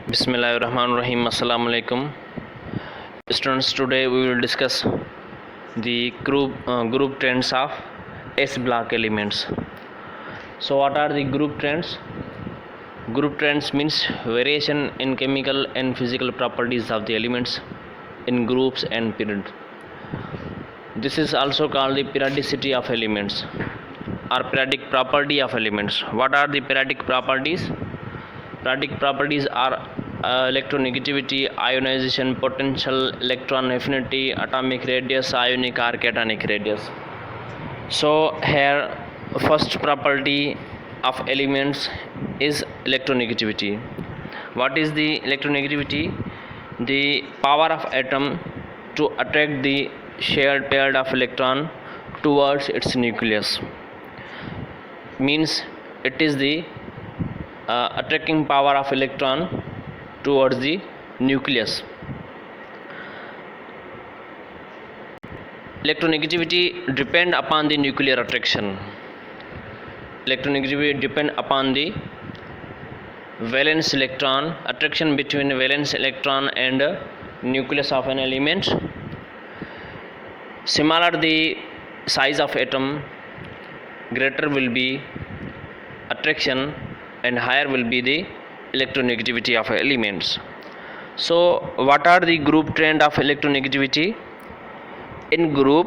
Bismillahirrahmanirrahim. Assalamu alaikum. Students, today we will discuss the group trends of S block elements. So what are the group trends? Group trends means variation in chemical and physical properties of the elements in groups and period. This is also called the periodicity of elements or periodic property of elements. What are the periodic properties? Periodic properties are electronegativity, ionization potential, electron affinity, atomic radius, ionic or cationic radius. So here first property of elements is electronegativity. What is the electronegativity? The power of atom to attract the shared pair of electron towards its nucleus, means it is the attracting power of electron towards the nucleus. Electronegativity depend upon the nuclear attraction. Electronegativity depend upon the valence electron, attraction between valence electron and nucleus of an element. Similar the size of atom, greater will be attraction and higher will be the electronegativity of elements. So what are the group trend of electronegativity? In group,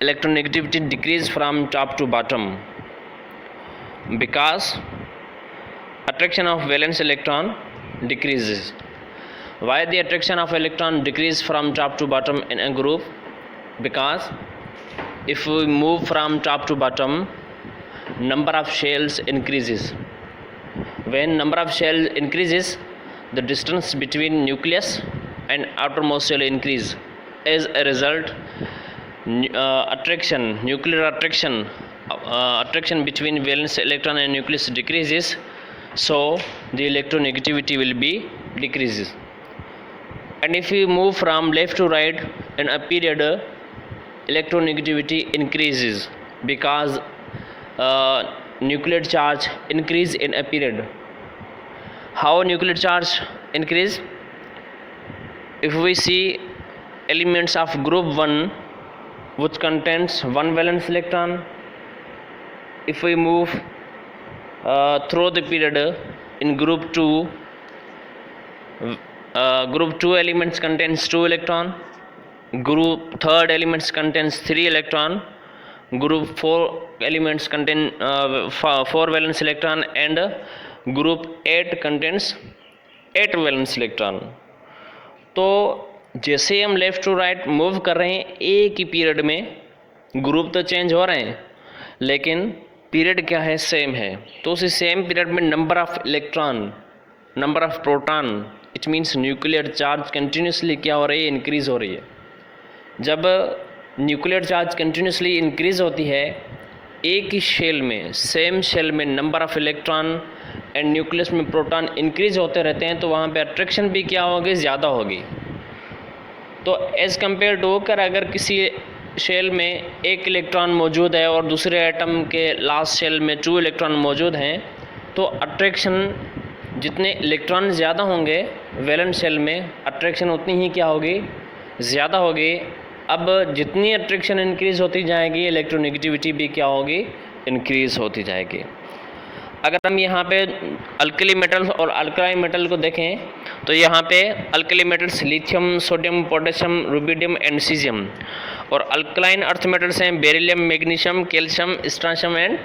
electronegativity decrease from top to bottom because attraction of valence electron decreases. Why the attraction of electron decrease from top to bottom in a group? Because if we move from top to bottom, number of shells increases. When number of shells increases, the distance between nucleus and outermost shell increase. As a result, nuclear attraction between valence electron and nucleus decreases, so the electronegativity will be decreases. And if we move from left to right in a period, electronegativity increases because nuclear charge increase in a period. How nuclear charge increase? If we see elements of group 1 which contains one valence electron, if we move through the period in group 2, group 2 elements contains 2 electron, group 3 elements contains 3 electron, group 4 elements contain 4 valence electron, and group 8 contains 8 valence electron. तो जैसे हम left to right move कर रहे हैं एक ही period में, group तो change हो रहे हैं लेकिन पीरियड क्या है, सेम है. तो उसी सेम पीरियड में number of electron, number of proton, it means nuclear charge continuously क्या हो रही है, इंक्रीज़ हो रही है. जब न्यूक्लियर चार्ज कंटिन्यूसली इंक्रीज़ होती है एक ही शेल में, सेम शेल में number of electron and nucleus में प्रोटॉन इंक्रीज़ होते रहते हैं, तो वहाँ पे अट्रैक्शन भी क्या होगी, ज़्यादा होगी. तो एज़ कम्पेयर टू कर अगर किसी शेल में एक इलेक्ट्रॉन मौजूद है और दूसरे एटम के लास्ट शेल में 2 इलेक्ट्रॉन मौजूद हैं, तो अट्रैक्शन जितने इलेक्ट्रॉन ज़्यादा होंगे वैलेंस शेल में, अट्रैक्शन उतनी ही क्या होगी, ज़्यादा होगी. अब जितनी अट्रैक्शन इंक्रीज़ होती जाएगी, इलेक्ट्रोनेगेटिविटी भी क्या होगी, इंक्रीज़ होती जाएगी. अगर हम यहाँ पे अल्कली मेटल्स और अल्कलाइन मेटल को देखें तो यहाँ पे alkali metals lithium, sodium, potassium, rubidium and caesium, और अल्कलाइन अर्थ मेटल्स हैं beryllium, magnesium, calcium, स्ट्रांशियम and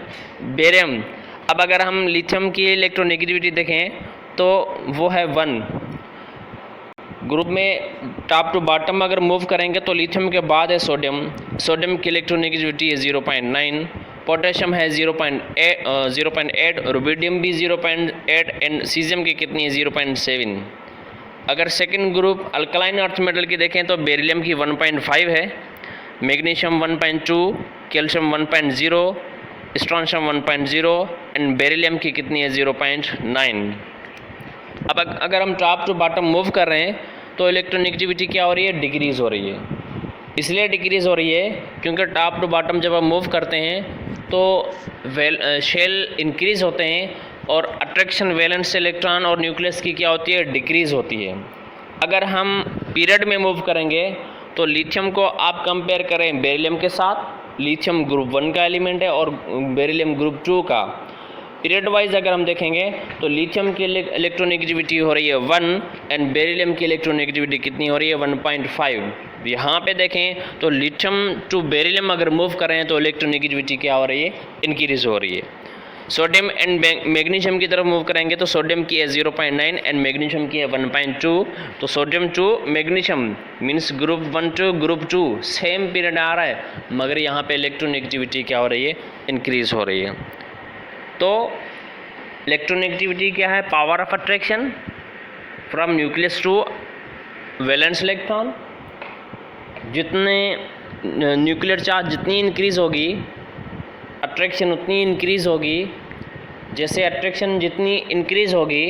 barium. अब अगर हम लिथियम की इलेक्ट्रोनेगेटिविटी देखें तो वो है 1. ग्रुप में टॉप टू बॉटम अगर मूव करेंगे तो लिथियम के बाद है सोडियम. सोडियम की इलेक्ट्रोनेगेटिविटी है 0.9, पोटेशियम है 0.8, रुबिडियम भी 0.8 एंड सीजियम की कितनी है 0.7. अगर second group alkaline earth metal की देखें तो बेरिलियम की 1.5 है, मैग्नीशियम 1.2, कैल्शियम 1.0, स्ट्रांशियम 1.0 एंड बेरिलियम की कितनी है 0.9. अब अगर हम टॉप टू बॉटम मूव कर रहे हैं तो इलेक्ट्रोनेगेटिविटी क्या हो रही है, डिक्रीज़ हो रही है. इसलिए डिक्रीज़ हो रही है क्योंकि टॉप टू बॉटम जब हम मूव करते हैं तो शेल इंक्रीज़ होते हैं और अट्रैक्शन वैलेंस इलेक्ट्रॉन और न्यूक्लियस की क्या होती है, डिक्रीज़ होती है। अगर हम पीरियड में मूव करेंगे तो लिथियम को आप कंपेयर करें बेरिलियम के साथ, लिथियम ग्रुप 1 का एलिमेंट है और बेरिलियम ग्रुप 2 का। पीरियड वाइज अगर हम देखेंगे तो लिथियम की इलेक्ट्रोनेगेटिविटी हो रही है 1 एंड बेरिलियम की इलेक्ट्रोनेगेटिविटी कितनी हो रही है 1.5। यहाँ पे देखें तो लिथियम टू बेरिलियम अगर मूव करें तो इलेक्ट्रोनेगेटिविटी क्या हो रही है, इंक्रीज हो रही है। सोडियम एंड मैग्नीशियम की तरफ मूव करेंगे तो सोडियम की है 0.9 एंड मैग्नीशियम की है 1.2। तो sodium to magnesium means group 1 to group 2 same period आ रहा है, मगर यहाँ पे इलेक्ट्रोनेगेटिविटी क्या हो रही है, इंक्रीज हो रही है। तो इलेक्ट्रोनेगेटिविटी क्या है, power of attraction from nucleus to valence electron. जितने न्यूक्लियर चार्ज जितनी इंक्रीज होगी अट्रैक्शन उतनी इंक्रीज होगी। जैसे अट्रैक्शन जितनी इंक्रीज होगी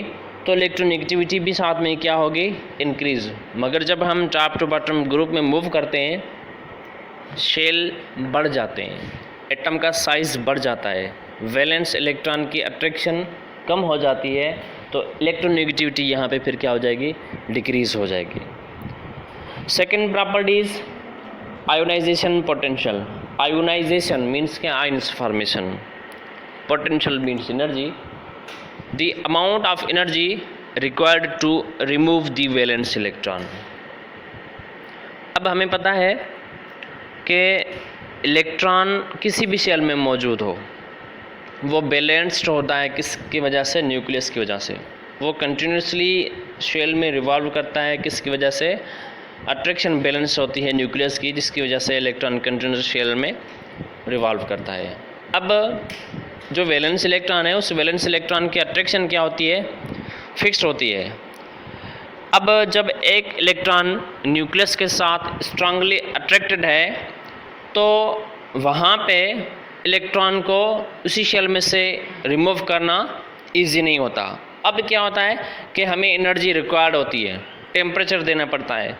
तो इलेक्ट्रोनेगेटिविटी भी साथ में क्या होगी, इंक्रीज। मगर जब हम टॉप टू बॉटम ग्रुप में मूव करते हैं शेल बढ़ जाते हैं, एटम का साइज़ बढ़ जाता है, वैलेंस इलेक्ट्रॉन की अट्रैक्शन कम हो जाती है, तो इलेक्ट्रोनेगेटिविटी यहाँ पे फिर क्या हो जाएगी, डिक्रीज हो जाएगी। Second properties ionisation potential. Ionisation means क्या, ions formation, potential means energy, the amount of energy required to remove the valence electron. अब हमें पता है कि इलेक्ट्रॉन किसी भी शेल में मौजूद हो वो बैलेंस्ड होता है, किसकी वजह से, न्यूक्लियस की वजह से। वो कंटिन्यूसली शेल में रिवॉल्व करता है, किसकी वजह से, अट्रैक्शन बैलेंस होती है न्यूक्लियस की, जिसकी वजह से इलेक्ट्रॉन कंटिन्यूस शेल में रिवॉल्व करता है। अब जो वैलेंस इलेक्ट्रॉन है उस वैलेंस इलेक्ट्रॉन की अट्रैक्शन क्या होती है, फिक्स्ड होती है। अब जब एक इलेक्ट्रॉन न्यूक्लियस के साथ स्ट्रांगली अट्रैक्टेड है तो वहाँ पे इलेक्ट्रॉन को उसी शेल में से रिमूव करना इजी नहीं होता। अब क्या होता है कि हमें एनर्जी रिक्वायर्ड होती है, टेम्परेचर देना पड़ता है।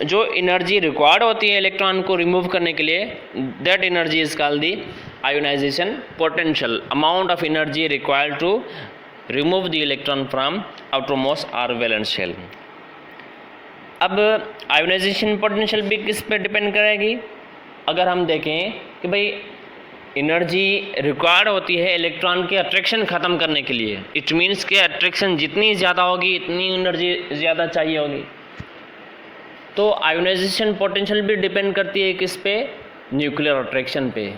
जो एनर्जी रिक्वायर्ड होती है इलेक्ट्रॉन को रिमूव करने के लिए, that energy is called the ionisation potential, amount of energy required to remove the electron from outermost और वैलेंस शेल। अब आयोनाइजेशन पोटेंशियल भी किस पे डिपेंड करेगी। अगर हम देखें कि भाई एनर्जी रिक्वायर्ड होती है इलेक्ट्रॉन के अट्रैक्शन ख़त्म करने के लिए, इट मीन्स के अट्रैक्शन जितनी ज़्यादा होगी इतनी एनर्जी ज़्यादा चाहिए होगी। तो आयोनाइजेशन पोटेंशियल भी डिपेंड करती है किस पे, न्यूक्लियर अट्रैक्शन पे,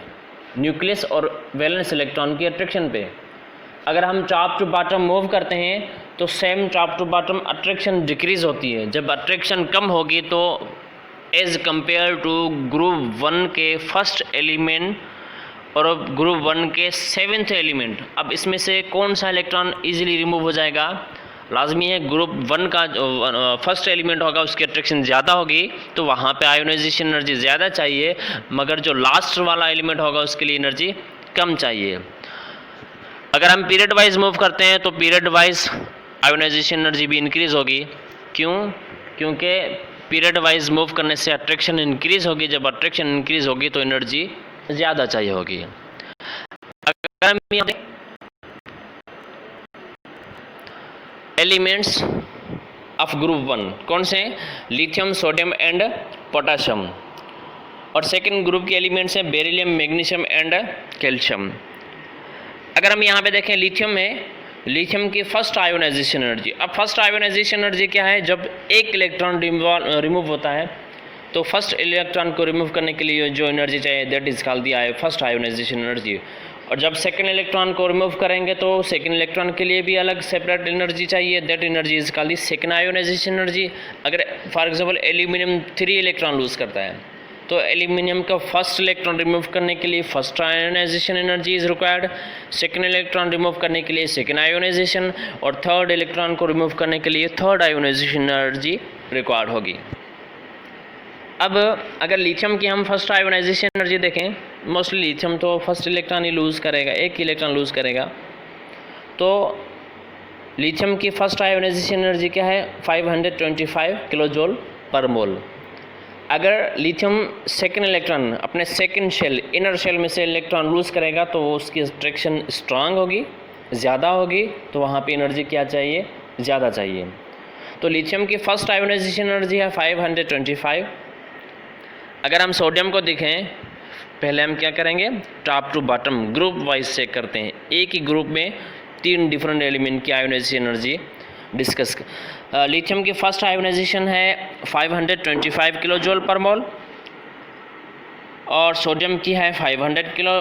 न्यूक्लियस और वैलेंस इलेक्ट्रॉन की अट्रैक्शन पे। अगर हम टॉप टू बॉटम मूव करते हैं तो same top to bottom attraction decrease होती है। जब अट्रैक्शन कम होगी तो एज कंपेयर टू ग्रुप 1 के फर्स्ट एलिमेंट और ग्रुप 1 के 7th एलिमेंट, अब इसमें से कौन सा इलेक्ट्रॉन इजीली रिमूव हो जाएगा, लाजमी है ग्रुप 1 का जो फर्स्ट एलिमेंट होगा उसकी अट्रैक्शन ज़्यादा होगी तो वहाँ पे आयोनाइजेशन एनर्जी ज़्यादा चाहिए, मगर जो लास्ट वाला एलिमेंट होगा उसके लिए एनर्जी कम चाहिए। अगर हम पीरियड वाइज मूव करते हैं तो पीरियड वाइज आयोनाइजेशन एनर्जी भी इंक्रीज़ होगी। क्यों? क्योंकि पीरियड वाइज मूव करने से अट्रैक्शन इंक्रीज़ होगी, जब अट्रैक्शन इंक्रीज़ होगी तो एनर्जी ज़्यादा चाहिए होगी। अगर हम एलिमेंट्स ऑफ ग्रुप 1 कौन से हैं, लिथियम, सोडियम एंड पोटाशियम, और सेकंड ग्रुप के एलिमेंट्स हैं बेरिलियम, मैग्नीशियम एंड कैल्शियम। अगर हम यहाँ पे देखें लिथियम में, लिथियम की फर्स्ट आयोनाइजेशन एनर्जी, अब फर्स्ट आयोनाइजेशन एनर्जी क्या है, जब एक इलेक्ट्रॉन रिमूव होता है तो फर्स्ट इलेक्ट्रॉन को रिमूव करने के लिए जो एनर्जी चाहिए that is called the first ionisation energy. और जब सेकंड इलेक्ट्रॉन को रिमूव करेंगे तो सेकंड इलेक्ट्रॉन के लिए भी अलग सेपरेट एनर्जी चाहिए, that energy is called the second ionisation energy. अगर for example aluminium 3 electron lose करता है तो एल्यूमिनियम का फर्स्ट इलेक्ट्रॉन रिमूव करने के लिए first ionisation energy is required, second electron remove करने के लिए सेकंड आयोनाइजेशन, और थर्ड इलेक्ट्रॉन को रिमूव करने के लिए थर्ड आयोनाइजेशन एनर्जी रिक्वायर्ड होगी। अब अगर लिथियम की हम फर्स्ट आयोनाइजेशन एनर्जी देखें, मोस्टली लिथियम तो फर्स्ट इलेक्ट्रॉन ही लूज़ करेगा, एक इलेक्ट्रॉन लूज़ करेगा, तो लिथियम की फर्स्ट आयोनाइजेशन एनर्जी क्या है 525 किलो जूल पर मोल। अगर लिथियम सेकंड इलेक्ट्रॉन अपने सेकंड शेल इनर शेल में से इलेक्ट्रॉन लूज़ करेगा तो उसकी अट्रैक्शन स्ट्रांग होगी, ज़्यादा होगी तो वहाँ पे एनर्जी क्या चाहिए, ज़्यादा चाहिए। तो लिथियम की फर्स्ट आयोनाइजेशन एनर्जी है 525। अगर हम सोडियम को देखें, पहले हम क्या करेंगे, top to bottom group wise check करते हैं। एक ही ग्रुप में 3 डिफरेंट एलिमेंट की आयोनाइजेशन एनर्जी डिस्कस। लिथियम की फर्स्ट आयोनाइजेशन है 525 किलो जूल पर मोल और सोडियम की है 500 kilo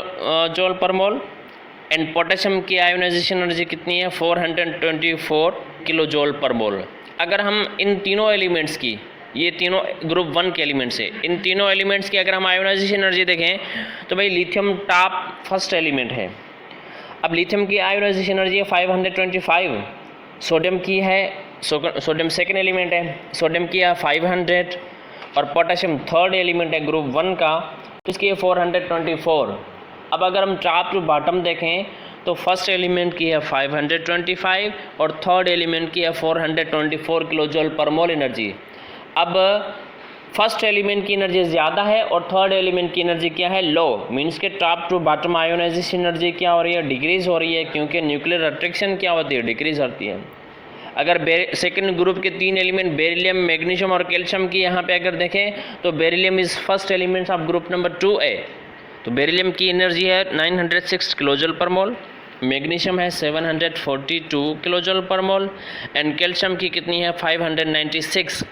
joule per mole. And potassium की आयोनाइजेशन एनर्जी कितनी है, 424 किलो जूल पर मोल। अगर हम इन तीनों एलिमेंट्स की, ये तीनों ग्रुप 1 के एलिमेंट्स है, इन तीनों एलिमेंट्स की अगर हम आयोनाइजेशन एनर्जी देखें तो भाई लिथियम टॉप फर्स्ट एलिमेंट है। अब लिथियम की आयोनाइजेशन एनर्जी है 525, सोडियम की है, सोडियम सेकेंड एलिमेंट है, सोडियम की है 500 और पोटेशियम थर्ड एलिमेंट है ग्रुप 1 का, तो इसकी है 424। अब अगर हम टॉप टू बॉटम देखें तो फर्स्ट एलिमेंट की है 525 और थर्ड एलिमेंट की है 424 kilo joule per mole energy. अब फर्स्ट एलिमेंट की एनर्जी ज़्यादा है और थर्ड एलिमेंट की एनर्जी क्या है, लो। मीन्स के top to bottom ionization energy क्या हो रही है, डिक्रीज हो रही है, क्योंकि न्यूक्लियर अट्रैक्शन क्या होती है, डिक्रीज होती है। अगर सेकंड ग्रुप के 3 एलिमेंट बेरिलियम, मैग्नीशियम और कैल्शियम की यहाँ पे अगर देखें तो beryllium is first element of group number 2A। तो बेरिलियम की एनर्जी है 906 किलो जूल पर मोल, मैग्नीशियम है 742 kilo joule per mole and calcium की कितनी है 596।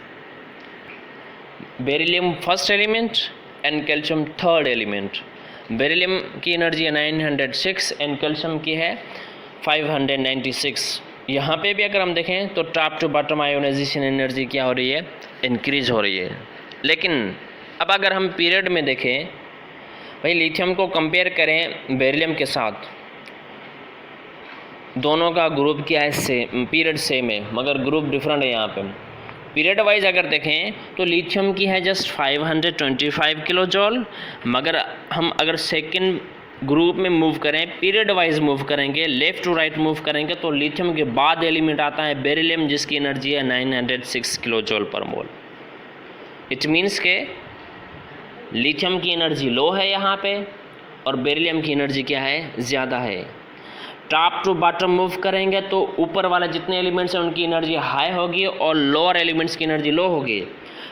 Beryllium first element and calcium third element. Beryllium की एनर्जी है 906 एंड कैल्शियम की है 596। यहाँ पे भी अगर हम देखें तो top to bottom ionization energy क्या हो रही है, इंक्रीज हो रही है। लेकिन अब अगर हम पीरियड में देखें, भाई लिथियम को कंपेयर करें बेरिलियम के साथ, दोनों का ग्रुप क्या है, पीरियड सेम है मगर ग्रुप डिफरेंट है। यहाँ पे पीरियड वाइज अगर देखें तो लिथियम की है जस्ट 525 किलो जूल, मगर हम अगर सेकंड ग्रुप में मूव करें, पीरियड वाइज मूव करेंगे, लेफ़्ट टू राइट मूव करेंगे, तो लिथियम के बाद एलिमेंट आता है बेरिलियम, जिसकी एनर्जी है 906 kilo joule per mole. It means के लिथियम की एनर्जी लो है यहाँ पे और बेरिलियम की एनर्जी क्या है, ज़्यादा है। टॉप टू बॉटम मूव करेंगे तो ऊपर वाले जितने एलिमेंट्स हैं उनकी एनर्जी हाई होगी और लोअर एलिमेंट्स की एनर्जी लो होगी।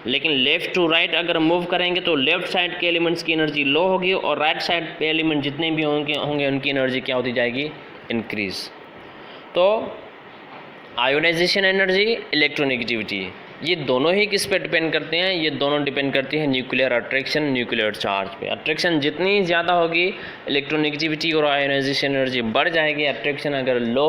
लेकिन लेफ़्ट टू राइट अगर मूव करेंगे तो लेफ़्ट साइड के एलिमेंट्स की एनर्जी लो होगी और राइट साइड पे एलिमेंट जितने भी होंगे उनकी एनर्जी क्या होती जाएगी, इंक्रीज। तो आयोनाइजेशन एनर्जी, इलेक्ट्रोनेगेटिविटी, ये दोनों ही किस पे डिपेंड करते हैं, ये दोनों डिपेंड करती है न्यूक्लियर अट्रैक्शन, न्यूक्लियर चार्ज पे। अट्रैक्शन जितनी ज़्यादा होगी इलेक्ट्रोनेगेटिविटी और आयोनाइजेशन एनर्जी बढ़ जाएगी, अट्रैक्शन अगर लो